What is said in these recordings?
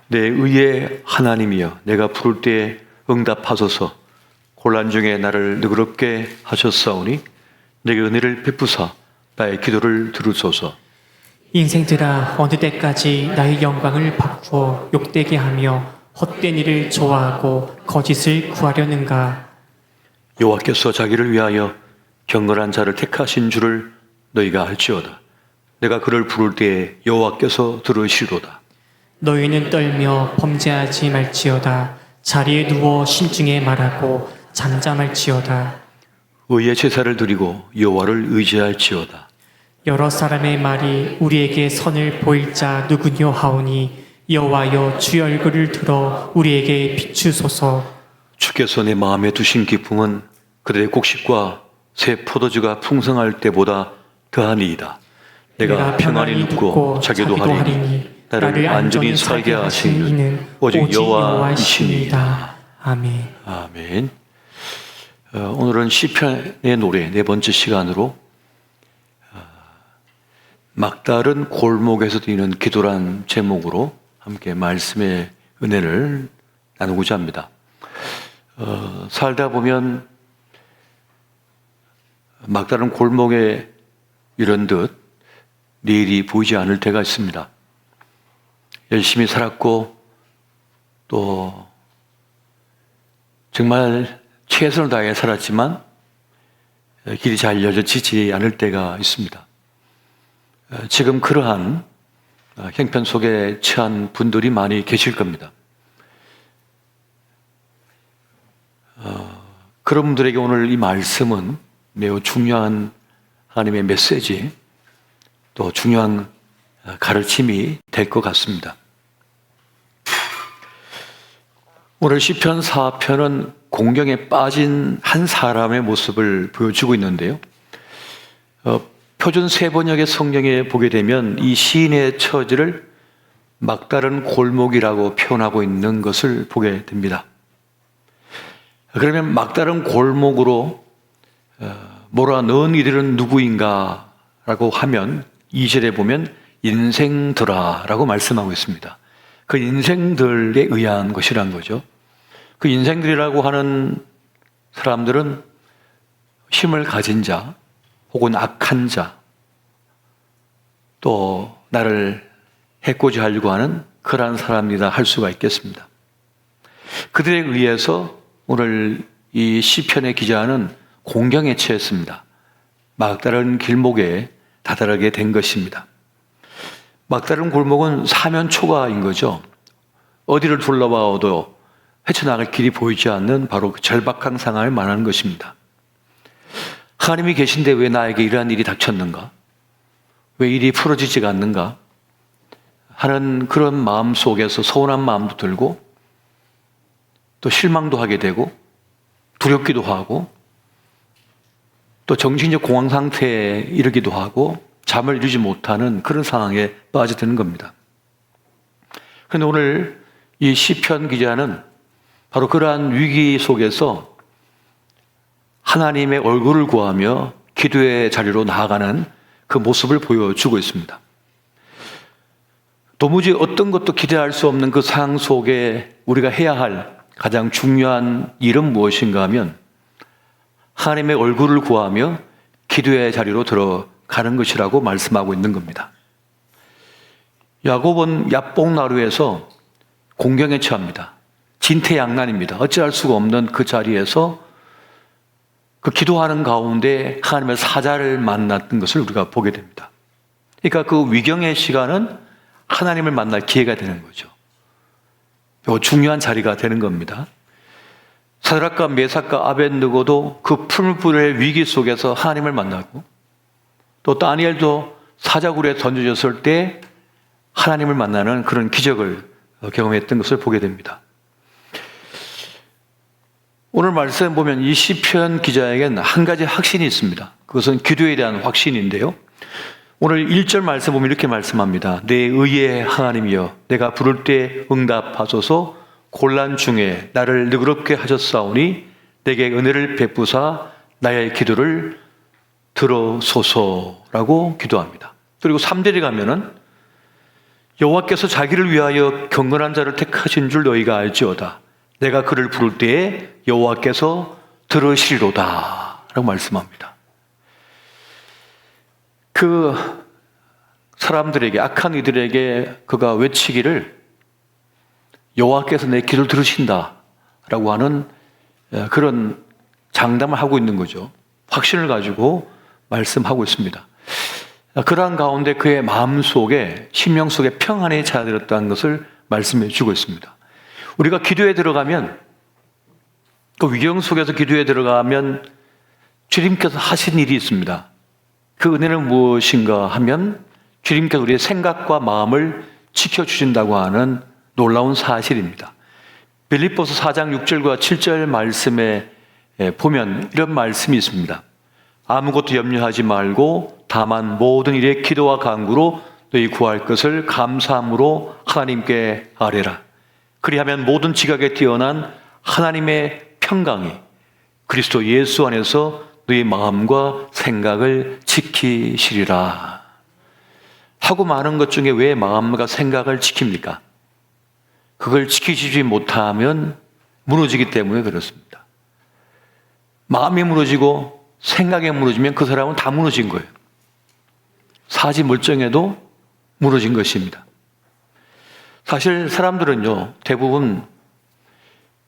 내 의의 하나님이여 내가 부를 때에 응답하소서. 곤란 중에 나를 너그럽게 하셨사오니 내게 은혜를 베푸사 나의 기도를 들으소서. 인생들아 어느 때까지 나의 영광을 바꾸어 욕되게 하며 헛된 일을 좋아하고 거짓을 구하려는가. 여호와께서 자기를 위하여 경건한 자를 택하신 줄을 너희가 알지어다. 내가 그를 부를 때에 여호와께서 들으시로다. 너희는 떨며 범죄하지 말지어다. 자리에 누워 신중에 말하고 잠잠할지어다. 의의 제사를 드리고 여호와를 의지할지어다. 여러 사람의 말이 우리에게 선을 보일 자 누구뇨 하오니 여호와여 주의 얼굴을 들어 우리에게 비추소서. 주께서 내 마음에 두신 기쁨은 그들의 곡식과 새 포도주가 풍성할 때보다 더하니이다. 내가 평안히 눕고 자기도 하리니 나를 안전히 살게 하신 이는 오직 여호와이시니이다. 아멘. 아멘. 오늘은 시편의 노래 네 번째 시간으로 막다른 골목에서 드리는 기도란 제목으로 함께 말씀의 은혜를 나누고자 합니다. 살다 보면 막다른 골목에 이런 듯 내일이 보이지 않을 때가 있습니다. 열심히 살았고 또 정말 최선을 다해 살았지만 길이 잘 열려지지 않을 때가 있습니다. 지금 그러한 형편 속에 처한 분들이 많이 계실 겁니다. 그런 분들에게 오늘 이 말씀은 매우 중요한 하나님의 메시지, 또 중요한 가르침이 될 것 같습니다. 오늘 시편 4편은 공경에 빠진 한 사람의 모습을 보여주고 있는데요. 표준 세번역의 성경에 보게 되면 이 시인의 처지를 막다른 골목이라고 표현하고 있는 것을 보게 됩니다. 그러면 막다른 골목으로 몰아넣은 이들은 누구인가 라고 하면 2절에 보면 인생들아 라고 말씀하고 있습니다. 그 인생들에 의한 것이란 거죠. 그 인생들이라고 하는 사람들은 힘을 가진 자 혹은 악한 자, 또 나를 해코지 하려고 하는 그러한 사람이다 할 수가 있겠습니다. 그들에 의해서 오늘 이 시편의 기자는 공경에 처했습니다. 막다른 길목에 다다르게 된 것입니다. 막다른 골목은 사면초가인 거죠. 어디를 둘러봐도 헤쳐나갈 길이 보이지 않는 바로 그 절박한 상황을 말하는 것입니다. 하나님이 계신데 왜 나에게 이러한 일이 닥쳤는가? 왜 일이 풀어지지가 않는가? 하는 그런 마음 속에서 서운한 마음도 들고 또 실망도 하게 되고 두렵기도 하고 또 정신적 공황 상태에 이르기도 하고 잠을 이루지 못하는 그런 상황에 빠져드는 겁니다. 그런데 오늘 이 시편 기자는 바로 그러한 위기 속에서 하나님의 얼굴을 구하며 기도의 자리로 나아가는 그 모습을 보여주고 있습니다. 도무지 어떤 것도 기대할 수 없는 그 상황 속에 우리가 해야 할 가장 중요한 일은 무엇인가 하면 하나님의 얼굴을 구하며 기도의 자리로 들어가는 것이라고 말씀하고 있는 겁니다. 야곱은 야복나루에서 공경에 처합니다. 진퇴양난입니다. 어찌할 수가 없는 그 자리에서 그 기도하는 가운데 하나님의 사자를 만났던 것을 우리가 보게 됩니다. 그러니까 그 위경의 시간은 하나님을 만날 기회가 되는 거죠. 중요한 자리가 되는 겁니다. 사드락과 메삭과 아벳느고도 그 풀불의 위기 속에서 하나님을 만나고 또 다니엘도 사자굴에 던져졌을 때 하나님을 만나는 그런 기적을 경험했던 것을 보게 됩니다. 오늘 말씀 보면 이 시편 기자에게는 한 가지 확신이 있습니다. 그것은 기도에 대한 확신인데요. 오늘 1절 말씀 보면 이렇게 말씀합니다. 내 의의 하나님이여 내가 부를 때 응답하소서. 곤란 중에 나를 너그럽게 하셨사오니 내게 은혜를 베푸사 나의 기도를 들어소서라고 기도합니다. 그리고 3절에 가면은 여호와께서 자기를 위하여 경건한 자를 택하신 줄 너희가 알지어다. 내가 그를 부를 때에 여호와께서 들으시리로다 라고 말씀합니다. 그 사람들에게, 악한 이들에게 그가 외치기를 여호와께서 내 기도를 들으신다 라고 하는 그런 장담을 하고 있는 거죠. 확신을 가지고 말씀하고 있습니다. 그러한 가운데 그의 마음속에, 심령 속에 평안이 찾아들었다는 것을 말씀해 주고 있습니다. 우리가 기도에 들어가면, 그 위경 속에서 기도에 들어가면 주님께서 하신 일이 있습니다. 그 은혜는 무엇인가 하면 주님께서 우리의 생각과 마음을 지켜주신다고 하는 놀라운 사실입니다. 빌립보서 4장 6절과 7절 말씀에 보면 이런 말씀이 있습니다. 아무것도 염려하지 말고 다만 모든 일에 기도와 간구로 너희 구할 것을 감사함으로 하나님께 아뢰라. 그리하면 모든 지각에 뛰어난 하나님의 평강이 그리스도 예수 안에서 너희 마음과 생각을 지키시리라. 하고 많은 것 중에 왜 마음과 생각을 지킵니까? 그걸 지키지 못하면 무너지기 때문에 그렇습니다. 마음이 무너지고 생각이 무너지면 그 사람은 다 무너진 거예요. 사지 멀쩡해도 무너진 것입니다. 사실 사람들은요, 대부분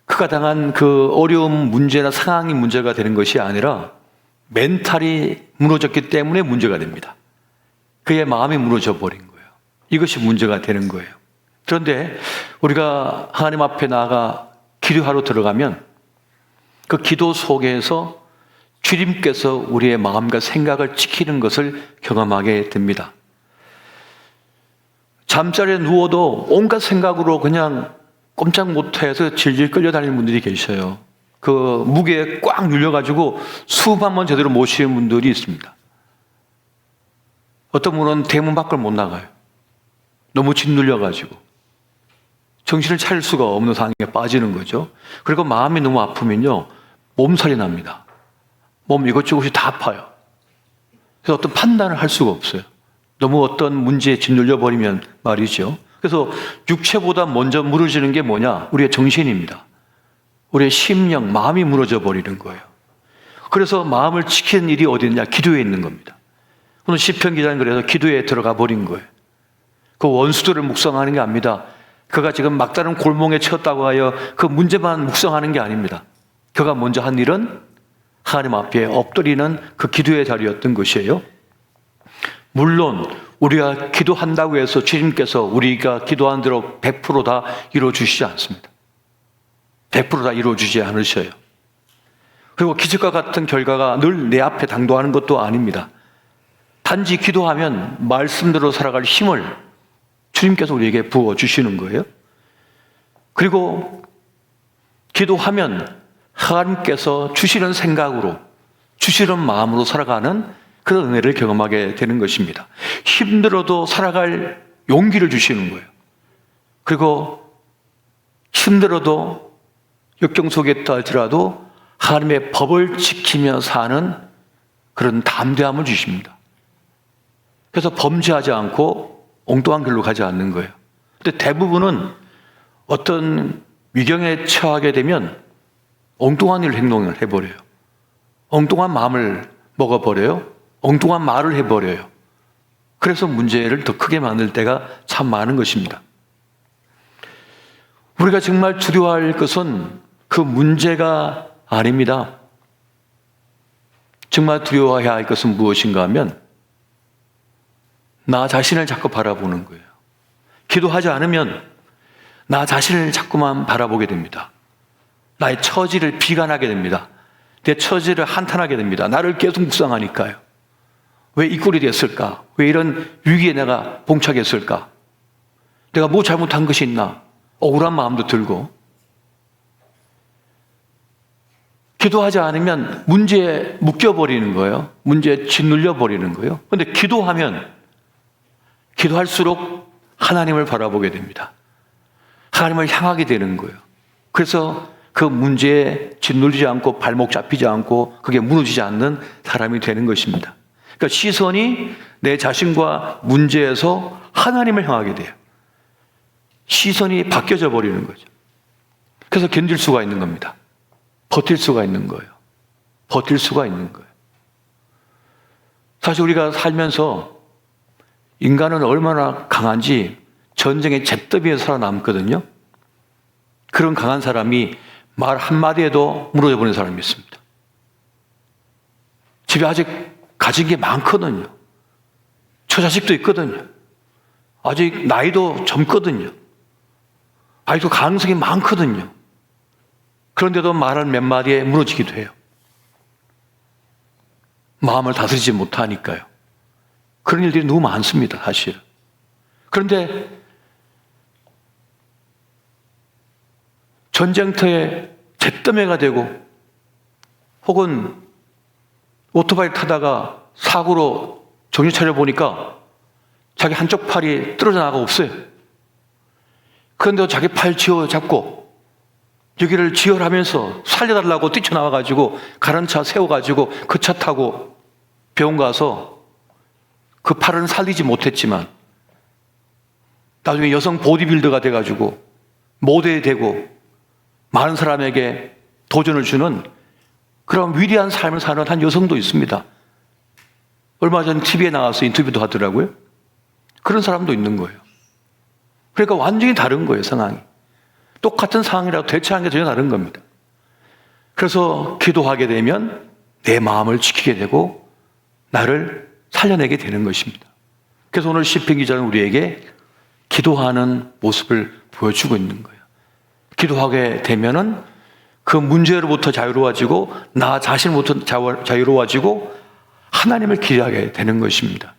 그가 당한 그 어려운 문제나 상황이 문제가 되는 것이 아니라 멘탈이 무너졌기 때문에 문제가 됩니다. 그의 마음이 무너져 버린 거예요. 이것이 문제가 되는 거예요. 그런데 우리가 하나님 앞에 나아가 기도하러 들어가면 그 기도 속에서 주님께서 우리의 마음과 생각을 지키는 것을 경험하게 됩니다. 잠자리에 누워도 온갖 생각으로 그냥 꼼짝 못해서 질질 끌려다니는 분들이 계셔요. 그 무게에 꽉 눌려가지고 숨 한 번 제대로 못 쉬는 분들이 있습니다. 어떤 분은 대문 밖을 못 나가요. 너무 짓눌려가지고 정신을 차릴 수가 없는 상황에 빠지는 거죠. 그리고 마음이 너무 아프면요, 몸살이 납니다. 몸 이것저것이 다 아파요. 그래서 어떤 판단을 할 수가 없어요. 너무 어떤 문제에 짓눌려 버리면 말이죠. 그래서 육체보다 먼저 무너지는 게 뭐냐? 우리의 정신입니다. 우리의 심령, 마음이 무너져 버리는 거예요. 그래서 마음을 지키는 일이 어디 있냐? 기도에 있는 겁니다. 오늘 시편 기자는 그래서 기도에 들어가 버린 거예요. 그 원수들을 묵상하는 게 아닙니다. 그가 지금 막다른 골몽에 처했다고 하여 그 문제만 묵상하는 게 아닙니다. 그가 먼저 한 일은 하나님 앞에 엎드리는 그 기도의 자리였던 것이에요. 물론 우리가 기도한다고 해서 주님께서 우리가 기도한 대로 100%다 이루어주시지 않습니다. 100%다 이루어주지 않으셔요. 그리고 기적과 같은 결과가 늘 내 앞에 당도하는 것도 아닙니다. 단지 기도하면 말씀대로 살아갈 힘을 주님께서 우리에게 부어주시는 거예요. 그리고 기도하면 하나님께서 주시는 생각으로, 주시는 마음으로 살아가는 그런 은혜를 경험하게 되는 것입니다. 힘들어도 살아갈 용기를 주시는 거예요. 그리고 힘들어도 역경 속에 있다 할지라도 하나님의 법을 지키며 사는 그런 담대함을 주십니다. 그래서 범죄하지 않고 엉뚱한 길로 가지 않는 거예요. 근데 대부분은 어떤 위경에 처하게 되면 엉뚱한 일 행동을 해버려요. 엉뚱한 마음을 먹어버려요. 엉뚱한 말을 해버려요. 그래서 문제를 더 크게 만들 때가 참 많은 것입니다. 우리가 정말 두려워할 것은 그 문제가 아닙니다. 정말 두려워해야 할 것은 무엇인가 하면 나 자신을 자꾸 바라보는 거예요. 기도하지 않으면 나 자신을 자꾸만 바라보게 됩니다. 나의 처지를 비관하게 됩니다. 내 처지를 한탄하게 됩니다. 나를 계속 묵상하니까요. 왜 이 꼴이 됐을까? 왜 이런 위기에 내가 봉착했을까? 내가 뭐 잘못한 것이 있나? 억울한 마음도 들고. 기도하지 않으면 문제에 묶여버리는 거예요. 문제에 짓눌려버리는 거예요. 그런데 기도하면 기도할수록 하나님을 바라보게 됩니다. 하나님을 향하게 되는 거예요. 그래서 그 문제에 짓눌리지 않고 발목 잡히지 않고 그게 무너지지 않는 사람이 되는 것입니다. 그러니까 시선이 내 자신과 문제에서 하나님을 향하게 돼요. 시선이 바뀌어져 버리는 거죠. 그래서 견딜 수가 있는 겁니다. 버틸 수가 있는 거예요. 버틸 수가 있는 거예요. 사실 우리가 살면서 인간은 얼마나 강한지 전쟁의 잿더미에서 살아남거든요. 그런 강한 사람이 말 한마디에도 무너져 버리는 사람이 있습니다. 집에 아직 가진 게 많거든요. 처자식도 있거든요. 아직 나이도 젊거든요. 아직도 가능성이 많거든요. 그런데도 말을 몇 마디에 무너지기도 해요. 마음을 다스리지 못하니까요. 그런 일들이 너무 많습니다, 사실. 그런데 전쟁터에 잿더미가 되고 혹은 오토바이 타다가 사고로 정신 차려 보니까 자기 한쪽 팔이 떨어져 나가 없어요. 그런데 자기 팔 쥐어 잡고 여기를 지혈하면서 살려달라고 뛰쳐나와가지고 가는 차 세워가지고 그 차 타고 병원 가서 그 팔은 살리지 못했지만 나중에 여성 보디빌더가 돼가지고 모델이 되고 많은 사람에게 도전을 주는 그런 위대한 삶을 사는 한 여성도 있습니다. 얼마 전 TV에 나와서 인터뷰도 하더라고요. 그런 사람도 있는 거예요. 그러니까 완전히 다른 거예요, 상황이. 똑같은 상황이라도 대처하는 게 전혀 다른 겁니다. 그래서 기도하게 되면 내 마음을 지키게 되고 나를 살려내게 되는 것입니다. 그래서 오늘 시편 기자는 우리에게 기도하는 모습을 보여주고 있는 거예요. 기도하게 되면은 그 문제로부터 자유로워지고 나 자신부터 자유로워지고 하나님을 기대하게 되는 것입니다.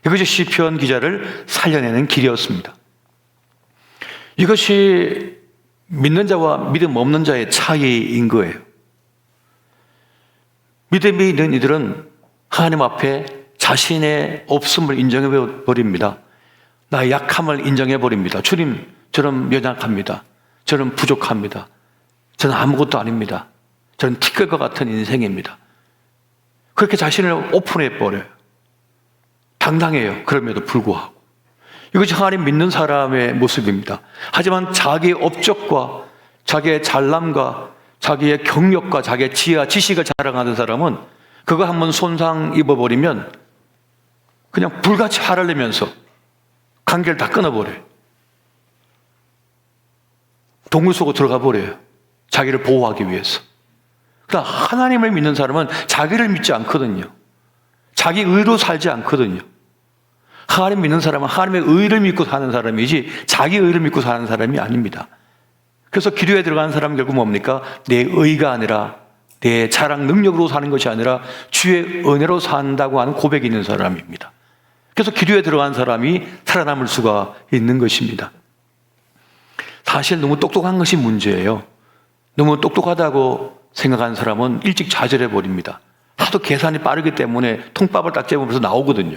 이것이 시편 기자를 살려내는 길이었습니다. 이것이 믿는 자와 믿음 없는 자의 차이인 거예요. 믿음이 있는 이들은 하나님 앞에 자신의 없음을 인정해 버립니다. 나의 약함을 인정해 버립니다. 주님, 저는 연약합니다. 저는 부족합니다. 저는 아무것도 아닙니다. 저는 티끌과 같은 인생입니다. 그렇게 자신을 오픈해 버려요. 당당해요. 그럼에도 불구하고. 이것이 하나님 믿는 사람의 모습입니다. 하지만 자기의 업적과 자기의 잘남과 자기의 경력과 자기의 지혜와 지식을 자랑하는 사람은 그거 한번 손상 입어버리면 그냥 불같이 화를 내면서 관계를 다 끊어버려요. 동굴 속으로 들어가 버려요. 자기를 보호하기 위해서. 그러나 하나님을 믿는 사람은 자기를 믿지 않거든요. 자기 의로 살지 않거든요. 하나님 믿는 사람은 하나님의 의를 믿고 사는 사람이지 자기 의를 믿고 사는 사람이 아닙니다. 그래서 기도에 들어가는 사람은 결국 뭡니까? 내 의가 아니라 내 자랑 능력으로 사는 것이 아니라 주의 은혜로 산다고 하는 고백이 있는 사람입니다. 그래서 기도에 들어간 사람이 살아남을 수가 있는 것입니다. 사실 너무 똑똑한 것이 문제예요. 너무 똑똑하다고 생각하는 사람은 일찍 좌절해 버립니다. 하도 계산이 빠르기 때문에 통밥을 딱 재보면서 나오거든요.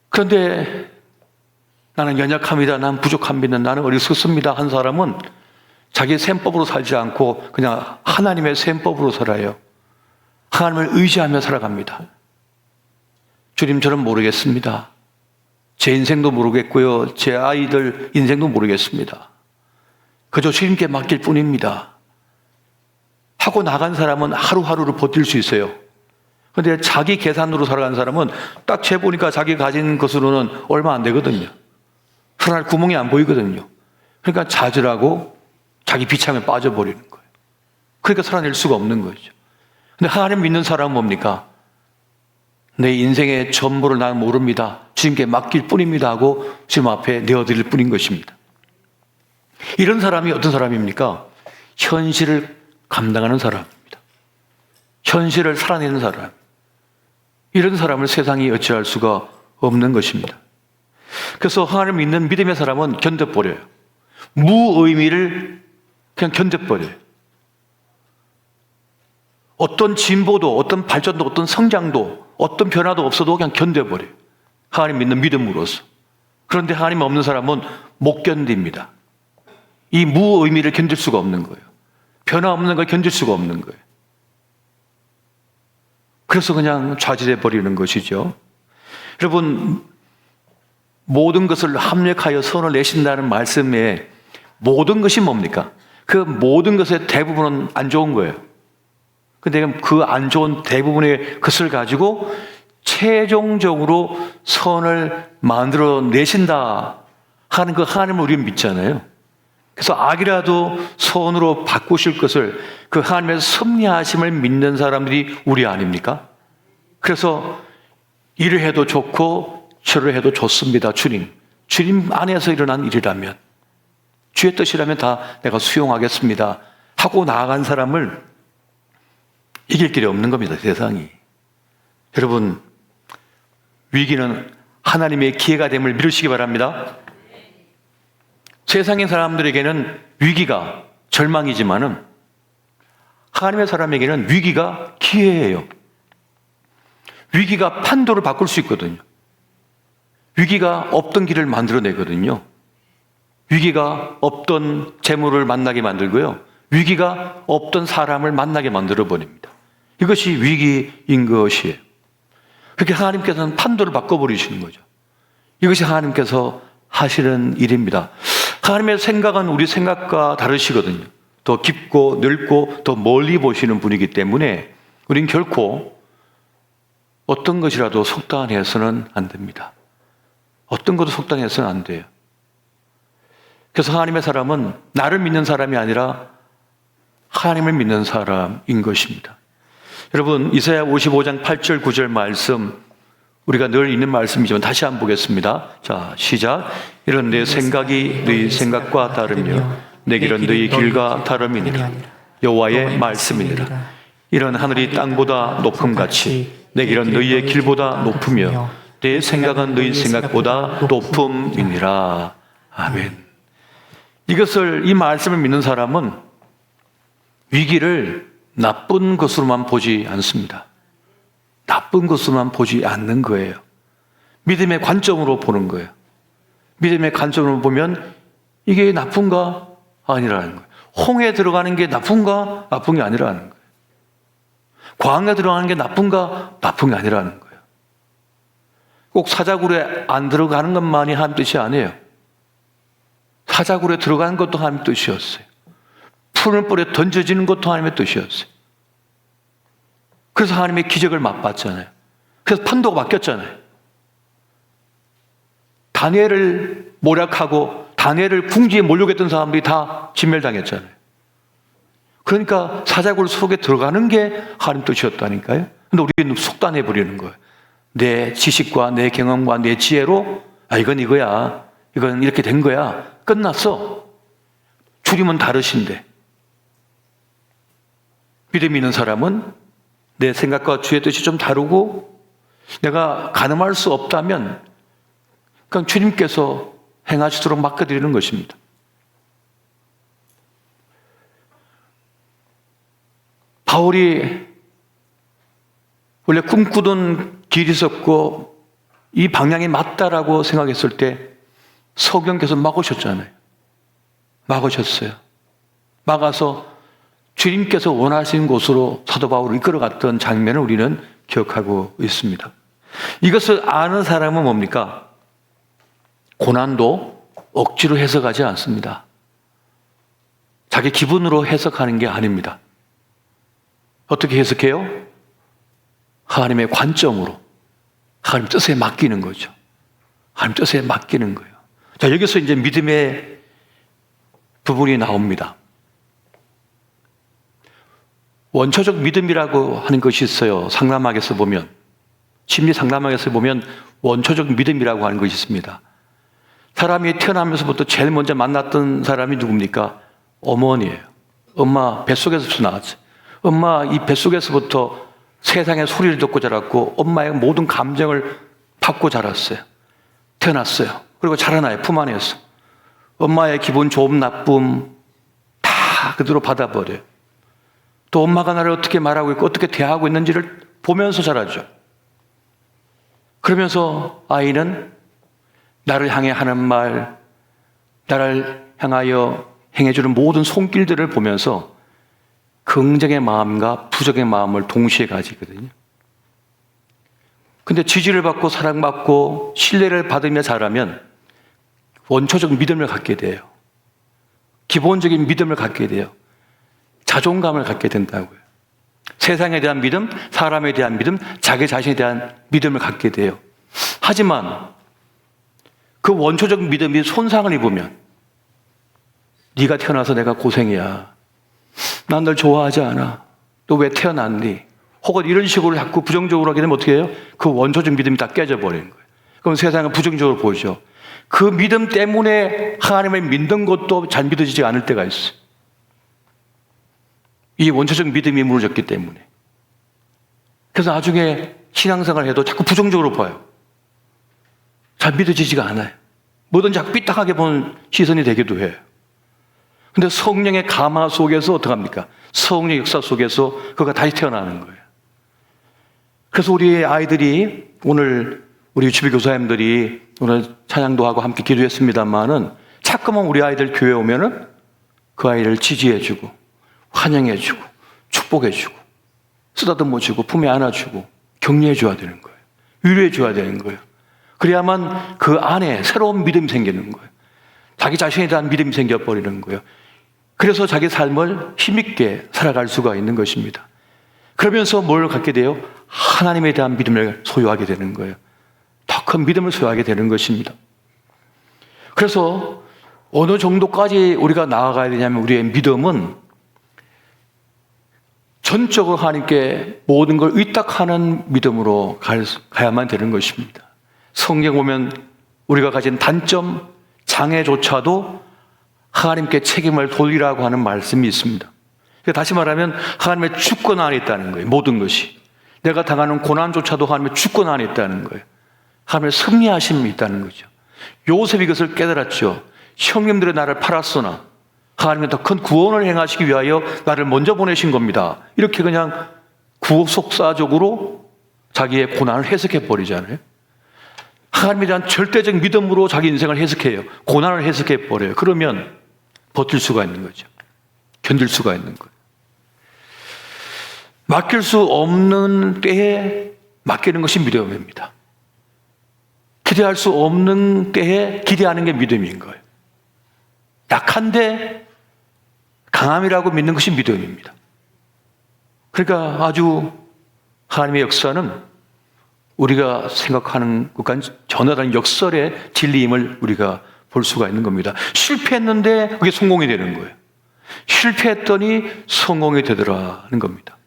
그런데 나는 연약합니다. 나는 부족합니다. 나는 어리석습니다. 한 사람은 자기 셈법으로 살지 않고 그냥 하나님의 셈법으로 살아요. 하나님을 의지하며 살아갑니다. 주님, 저는 모르겠습니다. 제 인생도 모르겠고요. 제 아이들 인생도 모르겠습니다. 그저 주님께 맡길 뿐입니다. 하고 나간 사람은 하루하루를 버틸 수 있어요. 그런데 자기 계산으로 살아가는 사람은 딱 재보니까 자기 가진 것으로는 얼마 안 되거든요. 하늘 구멍이 안 보이거든요. 그러니까 좌절하고 자기 비참에 빠져버리는 거예요. 그러니까 살아낼 수가 없는 거죠. 근데 하나님 믿는 사람은 뭡니까? 내 인생의 전부를 나는 모릅니다. 주님께 맡길 뿐입니다 하고 주님 앞에 내어드릴 뿐인 것입니다. 이런 사람이 어떤 사람입니까? 현실을 감당하는 사람입니다. 현실을 살아내는 사람. 이런 사람을 세상이 어찌할 수가 없는 것입니다. 그래서 하나님을 믿는 믿음의 사람은 견뎌버려요. 무의미를 그냥 견뎌버려요. 어떤 진보도, 어떤 발전도, 어떤 성장도, 어떤 변화도 없어도 그냥 견뎌버려요. 하나님 믿는 믿음으로서. 그런데 하나님 없는 사람은 못 견딥니다. 이 무의미를 견딜 수가 없는 거예요. 변화 없는 걸 견딜 수가 없는 거예요. 그래서 그냥 좌절해 버리는 것이죠. 여러분, 모든 것을 합력하여 선을 내신다는 말씀에 모든 것이 뭡니까? 그 모든 것의 대부분은 안 좋은 거예요. 근데 그 안 좋은 대부분의 것을 가지고 최종적으로 선을 만들어 내신다 하는 그 하나님을 우리는 믿잖아요. 그래서 악이라도 선으로 바꾸실 것을, 그 하나님의 섭리하심을 믿는 사람들이 우리 아닙니까? 그래서 이를 해도 좋고 저를 해도 좋습니다. 주님 안에서 일어난 일이라면, 주의 뜻이라면 다 내가 수용하겠습니다 하고 나아간 사람을 이길 길이 없는 겁니다. 세상이. 여러분, 위기는 하나님의 기회가 됨을 믿으시기 바랍니다. 세상의 사람들에게는 위기가 절망이지만은 하나님의 사람에게는 위기가 기회예요. 위기가 판도를 바꿀 수 있거든요. 위기가 없던 길을 만들어내거든요. 위기가 없던 재물을 만나게 만들고요. 위기가 없던 사람을 만나게 만들어버립니다. 이것이 위기인 것이에요. 그렇게 하나님께서는 판도를 바꿔버리시는 거죠. 이것이 하나님께서 하시는 일입니다. 하나님의 생각은 우리 생각과 다르시거든요. 더 깊고 넓고 더 멀리 보시는 분이기 때문에 우린 결코 어떤 것이라도 속단해서는 안 됩니다. 어떤 것도 속단해서는 안 돼요. 그래서 하나님의 사람은 나를 믿는 사람이 아니라 하나님을 믿는 사람인 것입니다. 여러분, 이사야 55장 8절 9절 말씀, 우리가 늘 읽는 말씀이지만 다시 한번 보겠습니다. 자, 시작. 이런 내 생각이 너희 생각과 다르며 내 길은 너희 길과 다름이니라. 여호와의 말씀이니라. 이런 하늘이 땅보다 높음같이 내 길은 너희의 길보다 높으며 내 생각은 너희 생각보다 높음이니라. 아멘. 이 말씀을 믿는 사람은 위기를 나쁜 것으로만 보지 않습니다. 나쁜 것으로만 보지 않는 거예요. 믿음의 관점으로 보는 거예요. 믿음의 관점으로 보면 이게 나쁜가? 아니라는 거예요. 홍해에 들어가는 게 나쁜가? 나쁜 게 아니라는 거예요. 광야에 들어가는 게 나쁜가? 나쁜 게 아니라는 거예요. 꼭 사자굴에 안 들어가는 것만이 하나님 뜻이 아니에요. 사자굴에 들어가는 것도 하나님 뜻이었어요. 푸른 뿔에 던져지는 것도 하나님의 뜻이었어요. 그래서 하나님의 기적을 맛봤잖아요. 그래서 판도가 바뀌었잖아요. 다니엘을 모략하고 다니엘을 궁지에 몰려고 했던 사람들이 다 진멸당했잖아요. 그러니까 사자굴 속에 들어가는 게 하나님 뜻이었다니까요. 근데 우리는 속단해버리는 거예요. 내 지식과 내 경험과 내 지혜로 이건 이거야. 이건 이렇게 된 거야. 끝났어. 주님은 다르신데. 믿음 있는 사람은 내 생각과 주의 뜻이 좀 다르고 내가 가늠할 수 없다면 그냥 주님께서 행하시도록 맡겨드리는 것입니다. 바울이 원래 꿈꾸던 길이 있었고 이 방향이 맞다라고 생각했을 때 성령께서 막으셨잖아요. 막으셨어요. 막아서 주님께서 원하시는 곳으로 사도 바울을 이끌어갔던 장면을 우리는 기억하고 있습니다. 이것을 아는 사람은 뭡니까? 고난도 억지로 해석하지 않습니다. 자기 기분으로 해석하는 게 아닙니다. 어떻게 해석해요? 하나님의 관점으로 하나님 뜻에 맡기는 거죠. 하나님 뜻에 맡기는 거예요. 자, 여기서 이제 믿음의 부분이 나옵니다. 원초적 믿음이라고 하는 것이 있어요. 상담학에서 보면, 심리 상담학에서 보면 원초적 믿음이라고 하는 것이 있습니다. 사람이 태어나면서부터 제일 먼저 만났던 사람이 누굽니까? 어머니예요. 엄마 뱃속에서부터 나왔어요. 엄마 이 뱃속에서부터 세상의 소리를 듣고 자랐고 엄마의 모든 감정을 받고 자랐어요. 태어났어요. 그리고 자라나요. 품 안에서. 엄마의 기분 좋음 나쁨 다 그대로 받아버려요. 또 엄마가 나를 어떻게 말하고 있고 어떻게 대하고 있는지를 보면서 자라죠. 그러면서 아이는 나를 향해 하는 말, 나를 향하여 행해주는 모든 손길들을 보면서 긍정의 마음과 부정의 마음을 동시에 가지거든요. 근데 지지를 받고 사랑받고 신뢰를 받으며 자라면 원초적 믿음을 갖게 돼요. 기본적인 믿음을 갖게 돼요. 자존감을 갖게 된다고요. 세상에 대한 믿음, 사람에 대한 믿음, 자기 자신에 대한 믿음을 갖게 돼요. 하지만 그 원초적 믿음이 손상을 입으면 네가 태어나서 내가 고생이야. 난 널 좋아하지 않아. 너 왜 태어났니? 혹은 이런 식으로 자꾸 부정적으로 하게 되면 어떻게 해요? 그 원초적 믿음이 다 깨져버리는 거예요. 그럼 세상은 부정적으로 보이죠. 그 믿음 때문에 하나님을 믿는 것도 잘 믿어지지 않을 때가 있어요. 이 원초적 믿음이 무너졌기 때문에. 그래서 나중에 신앙생활을 해도 자꾸 부정적으로 봐요. 잘 믿어지지가 않아요. 뭐든지 자꾸 삐딱하게 보는 시선이 되기도 해요. 근데 성령의 감화 속에서 어떡합니까? 성령의 역사 속에서 그가 다시 태어나는 거예요. 그래서 우리 아이들이 오늘 우리 유치부 교사님들이 오늘 찬양도 하고 함께 기도했습니다만은 자꾸만 우리 아이들 교회 오면은 그 아이를 지지해주고 환영해주고 축복해주고 쓰다듬어주고 품에 안아주고 격려해줘야 되는 거예요. 위로해줘야 되는 거예요. 그래야만 그 안에 새로운 믿음이 생기는 거예요. 자기 자신에 대한 믿음이 생겨버리는 거예요. 그래서 자기 삶을 힘있게 살아갈 수가 있는 것입니다. 그러면서 뭘 갖게 돼요? 하나님에 대한 믿음을 소유하게 되는 거예요. 더 큰 믿음을 소유하게 되는 것입니다. 그래서 어느 정도까지 우리가 나아가야 되냐면 우리의 믿음은 전적으로 하나님께 모든 걸 의탁하는 믿음으로 가야만 되는 것입니다. 성경 보면 우리가 가진 단점, 장애조차도 하나님께 책임을 돌리라고 하는 말씀이 있습니다. 다시 말하면 하나님의 주권 안에 있다는 거예요. 모든 것이. 내가 당하는 고난조차도 하나님의 주권 안에 있다는 거예요. 하나님의 섭리하심이 있다는 거죠. 요셉이 이것을 깨달았죠. 형님들의 나를 팔았으나 하나님은 더 큰 구원을 행하시기 위하여 나를 먼저 보내신 겁니다. 이렇게 그냥 구속사적으로 자기의 고난을 해석해 버리잖아요. 하나님에 대한 절대적 믿음으로 자기 인생을 해석해요. 고난을 해석해 버려요. 그러면 버틸 수가 있는 거죠. 견딜 수가 있는 거예요. 맡길 수 없는 때에 맡기는 것이 믿음입니다. 기대할 수 없는 때에 기대하는 게 믿음인 거예요. 약한데 강함이라고 믿는 것이 믿음입니다. 그러니까 아주 하나님의 역사는 우리가 생각하는 것과는 전혀 다른 역설의 진리임을 우리가 볼 수가 있는 겁니다. 실패했는데 그게 성공이 되는 거예요. 실패했더니 성공이 되더라는 겁니다.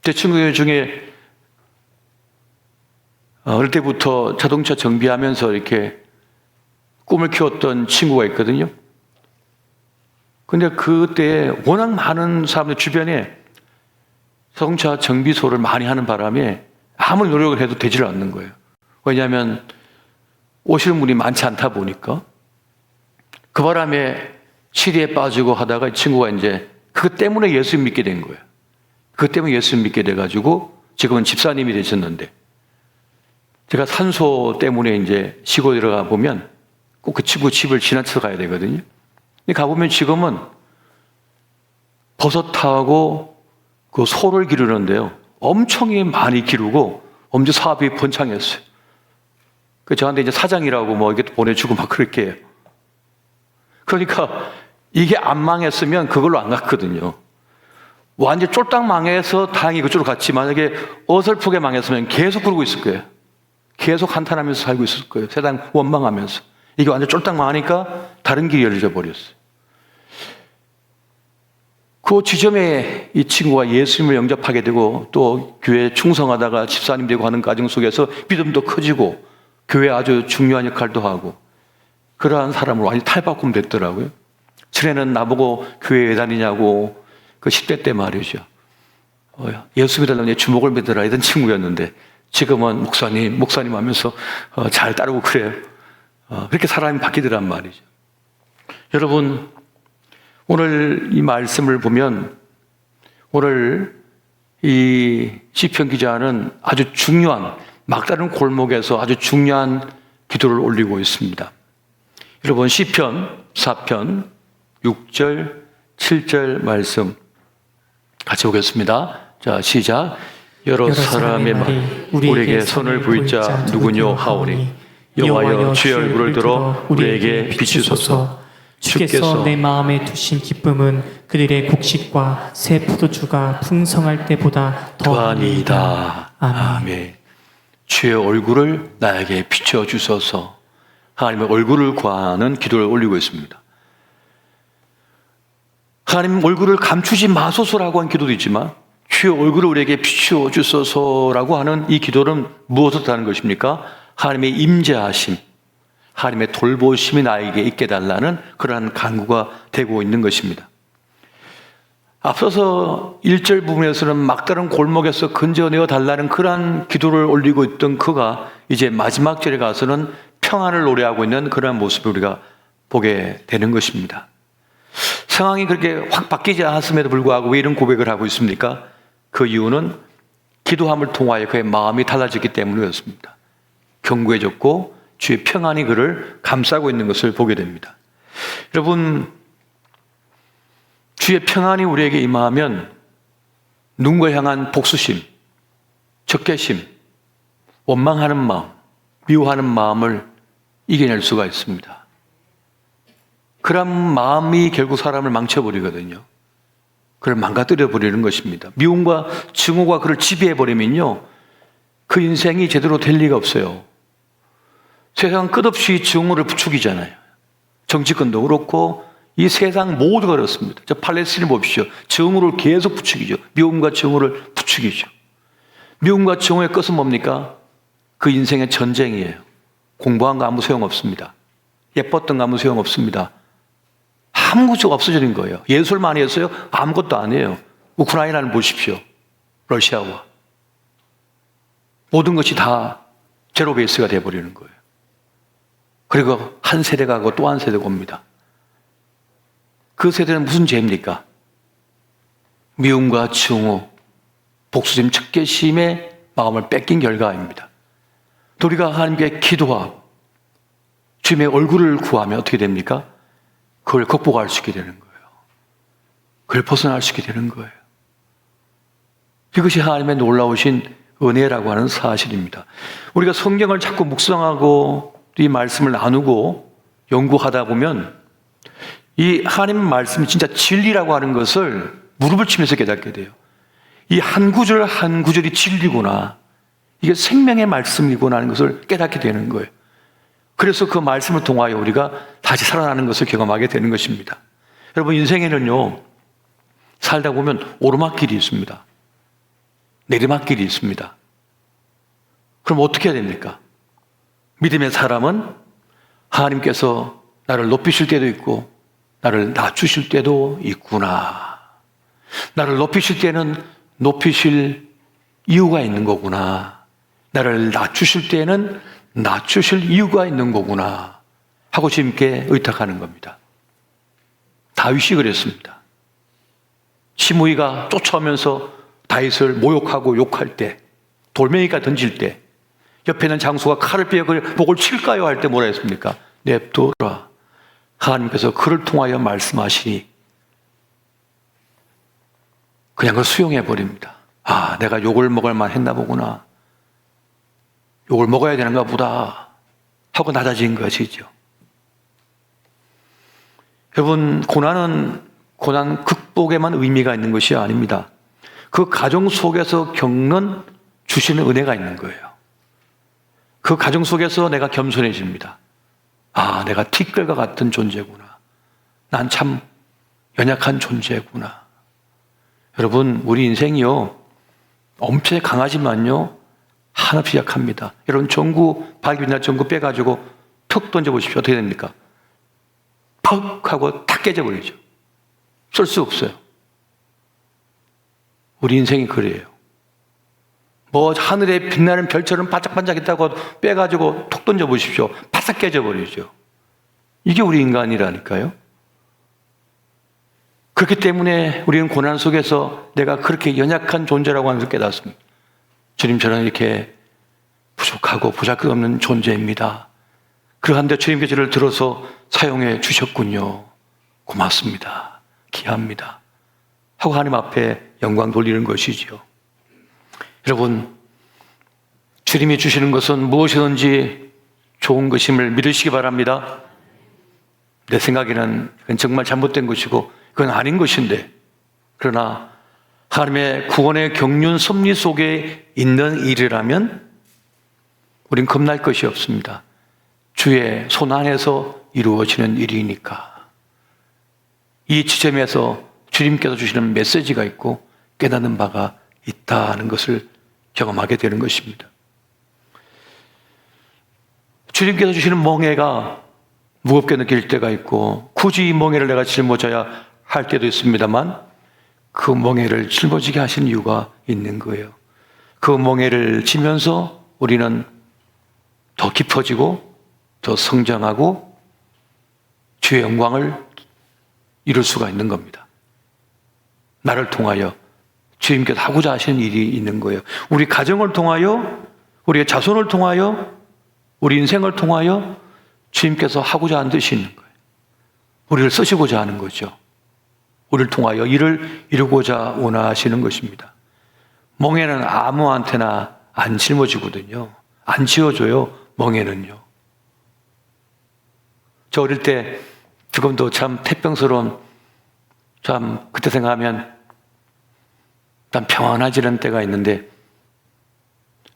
제 친구 중에 어릴 때부터 자동차 정비하면서 이렇게 꿈을 키웠던 친구가 있거든요. 근데 그때 워낙 많은 사람들 주변에 자동차 정비소를 많이 하는 바람에 아무리 노력을 해도 되지를 않는 거예요. 왜냐하면 오시는 분이 많지 않다 보니까 그 바람에 치리에 빠지고 하다가 이 친구가 이제 그것 때문에 예수 믿게 된 거예요. 그것 때문에 예수 믿게 돼가지고 지금은 집사님이 되셨는데 제가 산소 때문에 이제 시골에 들어가 보면 꼭 그 친구 집을 지나쳐 가야 되거든요. 근데 가보면 지금은 버섯하고 그 소를 기르는데요. 엄청 많이 기르고 엄청 사업이 번창했어요. 그 저한테 이제 사장이라고 뭐 이렇게 보내주고 막 그렇게 해요. 그러니까 이게 안 망했으면 그걸로 안 갔거든요. 완전 쫄딱 망해서 다행히 그쪽으로 갔지 만약에 어설프게 망했으면 계속 그러고 있을 거예요. 계속 한탄하면서 살고 있을 거예요. 세상 원망하면서. 이게 완전 쫄딱 망하니까 다른 길이 열려져 버렸어요. 그 지점에 이 친구가 예수님을 영접하게 되고 또 교회에 충성하다가 집사님 되고 하는 과정 속에서 믿음도 커지고 교회에 아주 중요한 역할도 하고 그러한 사람으로 완전히 탈바꿈 됐더라고요. 전에는 나보고 교회에 왜 다니냐고 그 10대 때 말이죠. 예수 믿으려면 내 주목을 믿으라 이런 친구였는데 지금은 목사님 하면서 잘 따르고 그래요. 그렇게 사람이 바뀌더란 말이죠. 여러분 오늘 이 말씀을 보면 오늘 이 시편 기자는 아주 중요한 막다른 골목에서 아주 중요한 기도를 올리고 있습니다. 여러분 시편 4편 6절 7절 말씀 같이 보겠습니다. 자, 시작. 여러 사람의 말이 우리에게 선을 보일 자 누구뇨 하오니 여호와여 주의 얼굴을 들어 우리에게 비추소서. 주께서 내 마음에 두신 기쁨은 그들의 곡식과 새 포도주가 풍성할 때보다 더하니이다. 더하니이다. 아멘. 아멘. 주의 얼굴을 나에게 비춰 주소서. 하나님의 얼굴을 구하는 기도를 올리고 있습니다. 하나님 얼굴을 감추지 마소서라고 하는 기도도 있지만 주의 얼굴을 우리에게 비추어 주소서라고 하는 이 기도는 무엇을 뜻하는 것입니까? 하나님의 임재하심, 하나님의 돌보심이 나에게 있게 달라는 그러한 간구가 되고 있는 것입니다. 앞서서 1절 부분에서는 막다른 골목에서 건져내어 달라는 그러한 기도를 올리고 있던 그가 이제 마지막 절에 가서는 평안을 노래하고 있는 그러한 모습을 우리가 보게 되는 것입니다. 상황이 그렇게 확 바뀌지 않았음에도 불구하고 왜 이런 고백을 하고 있습니까? 그 이유는 기도함을 통하여 그의 마음이 달라졌기 때문이었습니다. 견고해졌고 주의 평안이 그를 감싸고 있는 것을 보게 됩니다. 여러분, 주의 평안이 우리에게 임하면 누군가 향한 복수심, 적개심, 원망하는 마음, 미워하는 마음을 이겨낼 수가 있습니다. 그런 마음이 결국 사람을 망쳐버리거든요. 그를 망가뜨려 버리는 것입니다. 미움과 증오가 그를 지배해버리면요, 그 인생이 제대로 될 리가 없어요. 세상은 끝없이 증오를 부추기잖아요. 정치권도 그렇고 이 세상 모두가 그렇습니다. 저 팔레스틴을 보십시오. 증오를 계속 부추기죠. 미움과 증오를 부추기죠. 미움과 증오의 끝은 뭡니까? 그 인생의 전쟁이에요. 공부한 거 아무 소용없습니다. 예뻤던 거 아무 소용없습니다. 아무것도 없어지는 거예요. 예술 많이 했어요? 아무것도 아니에요. 우크라이나를 보십시오. 러시아와. 모든 것이 다 제로 베이스가 되어버리는 거예요. 그리고 한 세대가 가고 또 한 세대가 옵니다. 그 세대는 무슨 죄입니까? 미움과 증오, 복수심, 적개심의 마음을 뺏긴 결과입니다. 우리가 하나님께 기도하고 주님의 얼굴을 구하면 어떻게 됩니까? 그걸 극복할 수 있게 되는 거예요. 그걸 벗어날 수 있게 되는 거예요. 이것이 하나님의 놀라우신 은혜라고 하는 사실입니다. 우리가 성경을 자꾸 묵상하고 이 말씀을 나누고 연구하다 보면 이 하나님 말씀이 진짜 진리라고 하는 것을 무릎을 치면서 깨닫게 돼요. 이 한 구절 한 구절이 진리구나. 이게 생명의 말씀이구나 하는 것을 깨닫게 되는 거예요. 그래서 그 말씀을 통하여 우리가 다시 살아나는 것을 경험하게 되는 것입니다. 여러분, 인생에는요, 살다 보면 오르막길이 있습니다. 내리막길이 있습니다. 그럼 어떻게 해야 됩니까? 믿음의 사람은 하나님께서 나를 높이실 때도 있고 나를 낮추실 때도 있구나. 나를 높이실 때는 높이실 이유가 있는 거구나. 나를 낮추실 때는 낮추실 이유가 있는 거구나 하고 주님께 의탁하는 겁니다. 다윗이 그랬습니다. 시므이가 쫓아오면서 다윗을 모욕하고 욕할 때, 돌멩이가 던질 때, 옆에 있는 장수가 칼을 빼어 그를 목을 칠까요 할 때 뭐라 했습니까? 냅둬라. 하나님께서 그를 통하여 말씀하시니 그냥 그걸 수용해 버립니다. 아, 내가 욕을 먹을 만 했나 보구나. 욕을 먹어야 되는가 보다 하고 낮아진 것이죠. 여러분, 고난은 고난 극복에만 의미가 있는 것이 아닙니다. 그 가정 속에서 겪는 주시는 은혜가 있는 거예요. 그 가정 속에서 내가 겸손해집니다. 아, 내가 티끌과 같은 존재구나. 난 참 연약한 존재구나. 여러분, 우리 인생이요, 엄청 강하지만요, 한없이 약합니다. 여러분, 전구, 발기날 전구 빼가지고 툭 던져보십시오. 어떻게 됩니까? 퍽 하고 탁 깨져버리죠. 쓸 수 없어요. 우리 인생이 그래요. 뭐 하늘에 빛나는 별처럼 반짝반짝했다고 빼가지고 톡 던져보십시오. 바싹 깨져버리죠. 이게 우리 인간이라니까요. 그렇기 때문에 우리는 고난 속에서 내가 그렇게 연약한 존재라고 하는 것을 깨닫습니다. 주님, 저는 이렇게 부족하고 보잘것없는 존재입니다. 그러한데 주님께 저를 들어서 사용해 주셨군요. 고맙습니다. 귀합니다. 하고 하나님 앞에 영광 돌리는 것이지요. 여러분, 주님이 주시는 것은 무엇이든지 좋은 것임을 믿으시기 바랍니다. 내 생각에는 그건 정말 잘못된 것이고 그건 아닌 것인데, 그러나 하나님의 구원의 경륜 섭리 속에 있는 일이라면 우린 겁날 것이 없습니다. 주의 손 안에서 이루어지는 일이니까. 이 지점에서 주님께서 주시는 메시지가 있고 깨닫는 바가 있다는 것을 경험하게 되는 것입니다. 주님께서 주시는 멍에가 무겁게 느낄 때가 있고 굳이 이 멍에를 내가 짊어져야 할 때도 있습니다만 그 멍에를 짊어지게 하신 이유가 있는 거예요. 그 멍에를 지면서 우리는 더 깊어지고 더 성장하고 주의 영광을 이룰 수가 있는 겁니다. 나를 통하여 주님께서 하고자 하시는 일이 있는 거예요. 우리 가정을 통하여, 우리의 자손을 통하여, 우리 인생을 통하여 주님께서 하고자 하는 뜻이 있는 거예요. 우리를 쓰시고자 하는 거죠. 우리를 통하여 일을 이루고자 원하시는 것입니다. 멍에는 아무한테나 안 짊어지거든요. 안 지어줘요, 멍에는요. 저 어릴 때 지금도 참 태평스러운, 참 그때 생각하면 참 평안해지는 때가 있는데,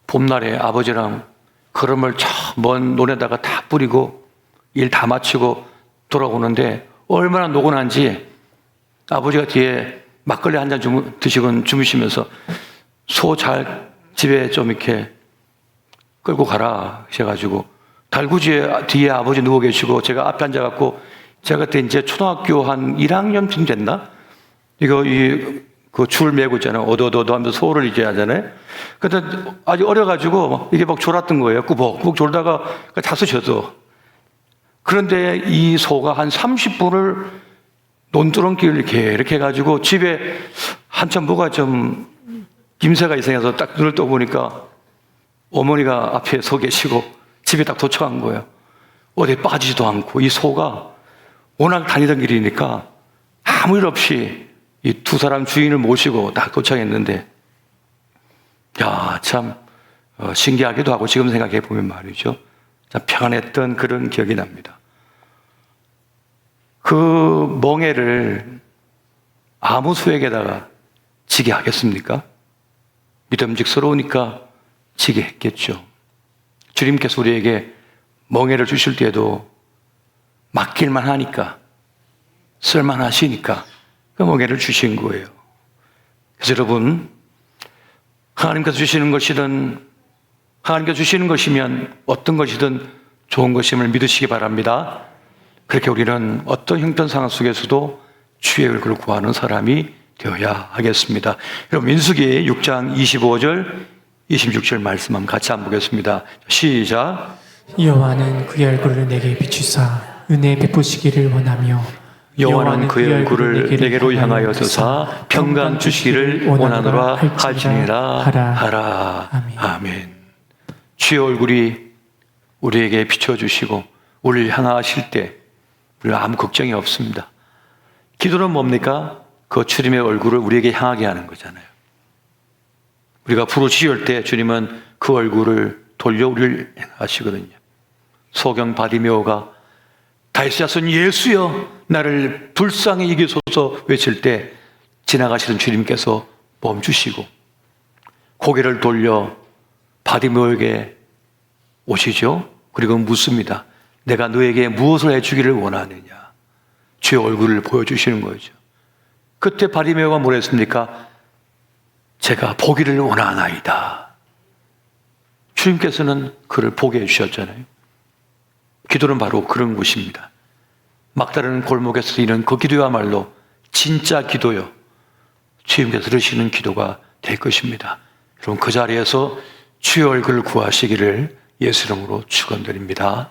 봄날에 아버지랑 거름을 저 먼 논에다가 다 뿌리고 일 다 마치고 돌아오는데 얼마나 노곤한지 아버지가 뒤에 막걸리 한 잔 드시고 주무시면서 소 잘 집에 좀 이렇게 끌고 가라 하셔가지고 달구지에 뒤에 아버지 누워 계시고 제가 앞에 앉아갖고, 제가 그때 이제 초등학교 한 1학년쯤 됐나? 이거 그 줄 메고 있잖아요. 오도도도 하면서 소를 이제 하잖아요. 근데 아주 어려가지고 이게 막 졸았던 거예요. 꾸벅꾸벅 졸다가 다쓰셔서. 그런데 이 소가 한 30분을 논두렁길을 이렇게 해가지고 집에 한참 뭐가 좀 김새가 이상해서 딱 눈을 떠보니까 어머니가 앞에 서 계시고 집에 딱 도착한 거예요. 어디에 빠지지도 않고 이 소가 워낙 다니던 길이니까 아무 일 없이 이 두 사람 주인을 모시고 딱 도착했는데, 야, 참 신기하기도 하고 지금 생각해 보면 말이죠. 참 평안했던 그런 기억이 납니다. 그 멍에를 아무 수에게다가 지게 하겠습니까? 믿음직스러우니까 지게 했겠죠. 주님께서 우리에게 멍에를 주실 때에도 맡길만 하니까, 쓸만하시니까 그 멍에를 주신 거예요. 그래서 여러분, 하나님께서 주시는 것이든, 하나님께서 주시는 것이면 어떤 것이든 좋은 것임을 믿으시기 바랍니다. 그렇게 우리는 어떤 형편상황 속에서도 주의 얼굴을 구하는 사람이 되어야 하겠습니다. 여러분, 민수기 6장 25절 26절 말씀 한번 같이 한번 보겠습니다. 시작. 여호와는 그의 얼굴을 내게 비추사 은혜 베푸시기를 원하며, 여호와는 그의 얼굴을 내게로 향하여 드사 평강 주시기를 원하노라 할지니라 하라. 아멘. 주의 얼굴이 우리에게 비춰주시고 우리를 향하실 때 우리는 아무 걱정이 없습니다. 기도는 뭡니까? 그 주님의 얼굴을 우리에게 향하게 하는 거잖아요. 우리가 부르짖을 때 주님은 그 얼굴을 돌려 우리를 향하시거든요. 소경 바디메오가 다윗의 자손 예수여 나를 불쌍히 이기소서 외칠 때 지나가시던 주님께서 멈추시고 고개를 돌려 바디메오에게 오시죠. 그리고 묻습니다. 내가 너에게 무엇을 해주기를 원하느냐. 주의 얼굴을 보여주시는 거죠. 그때 바디메오가 뭐라 했습니까? 제가 보기를 원하나이다. 주님께서는 그를 보게 해주셨잖아요. 기도는 바로 그런 것입니다. 막다른 골목에서 이는 그 기도야말로 진짜 기도요, 주님께서 들으시는 기도가 될 것입니다. 여러분, 그 자리에서 주의 얼굴을 구하시기를 예수 이름으로 축원드립니다.